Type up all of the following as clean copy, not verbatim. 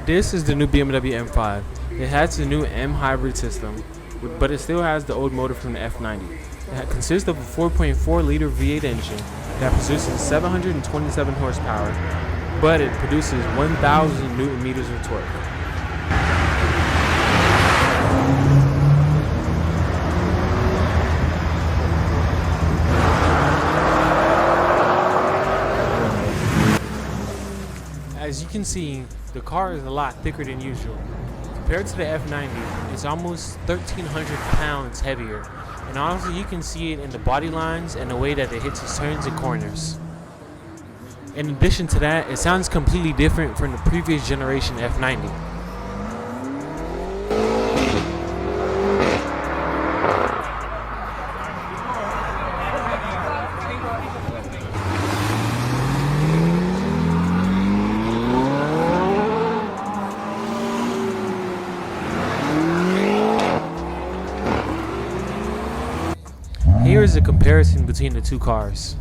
This is the new BMW M5. It has the new M hybrid system, but it still has the old motor from the F90. It consists of a 4.4-liter V8 engine that produces 727 horsepower, but it produces 1,000 newton meters of torque. As you can see, the car is a lot thicker than usual. Compared to the F90, it's almost 1,300 pounds heavier. And honestly, you can see it in the body lines and the way that it hits its turns and corners. In addition to that, it sounds completely different from the previous generation F90. Here is a comparison between the two cars.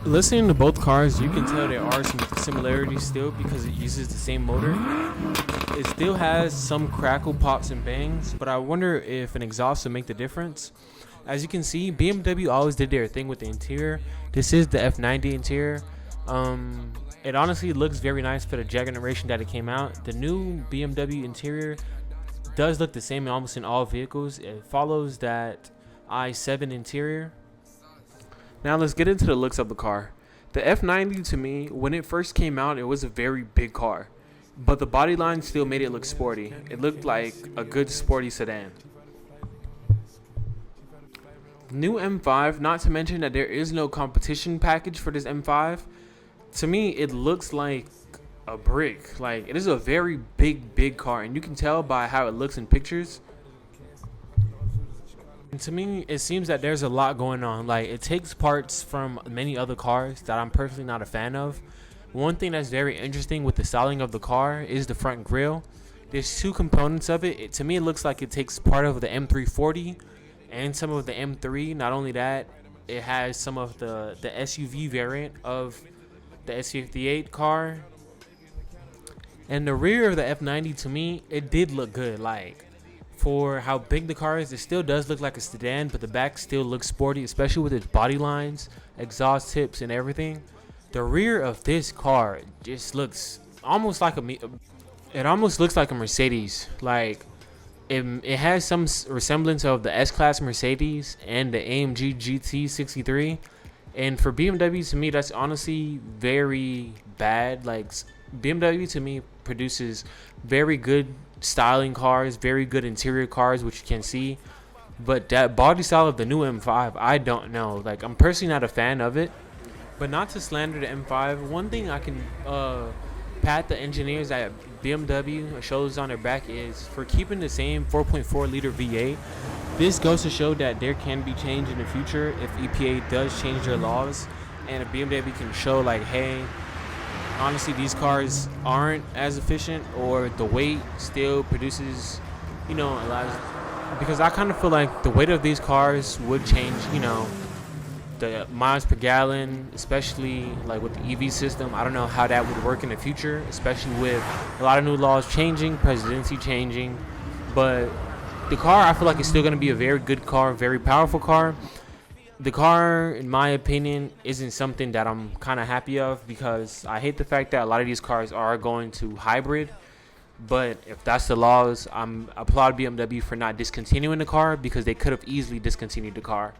Listening to both cars, you can tell there are some similarities still because it uses the same motor. It still has some crackle, pops, and bangs, but I wonder if an exhaust will make the difference. As you can see, BMW always did their thing with the interior. This is the F90 interior. It honestly looks very nice for the generation that it came out. The new BMW interior does look the same almost in all vehicles. It follows that i7 interior. Now let's get into the looks of the car. The F90 to me, when it first came out, it was a very big car, but the body line still made it look sporty. It looked like a good sporty sedan. New M5, not to mention that there is no competition package for this M5. To me, it looks like a brick. Like, it is a very big car, and you can tell by how it looks in pictures. And to me, it seems that there's a lot going on. Like, it takes parts from many other cars that I'm personally not a fan of. One thing that's very interesting with the styling of the car is the front grille. There's two components of it. To me, it looks like it takes part of the M340 and some of the M3. Not only that, it has some of the SUV variant of the S58 car. And the rear of the F90, to me, it did look good. Like, for how big the car is, it still does look like a sedan, but the back still looks sporty, especially with its body lines, exhaust tips, and everything. The rear of this car just looks almost like it almost looks like a Mercedes. Like, it has some resemblance of the S-Class Mercedes and the AMG GT63. And for BMW, to me, that's honestly very bad. Like, BMW to me produces very good styling cars, very good interior cars, which you can see, but that body style of the new M5, I don't know. Like, I'm personally not a fan of it. But not to slander the M5, one thing I can pat the engineers at BMW shows on their back is for keeping the same 4.4-liter V8. This goes to show that there can be change in the future if EPA does change their laws, and if BMW can show, like, hey, honestly, these cars aren't as efficient, or the weight still produces, a lot of, because I kind of feel like the weight of these cars would change, the miles per gallon, especially like with the EV system. I don't know how that would work in the future, especially with a lot of new laws changing, presidency changing. But the car, I feel like it's still going to be a very good car, very powerful car. The car, in my opinion, isn't something that I'm kind of happy of, because I hate the fact that a lot of these cars are going to hybrid. But if that's the laws, I applaud BMW for not discontinuing the car, because they could have easily discontinued the car.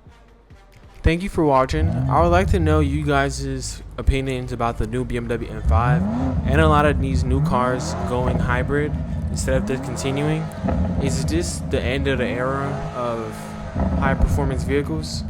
Thank you for watching. I would like to know you guys' opinions about the new BMW M5 and a lot of these new cars going hybrid instead of discontinuing. Is this the end of the era of high performance vehicles?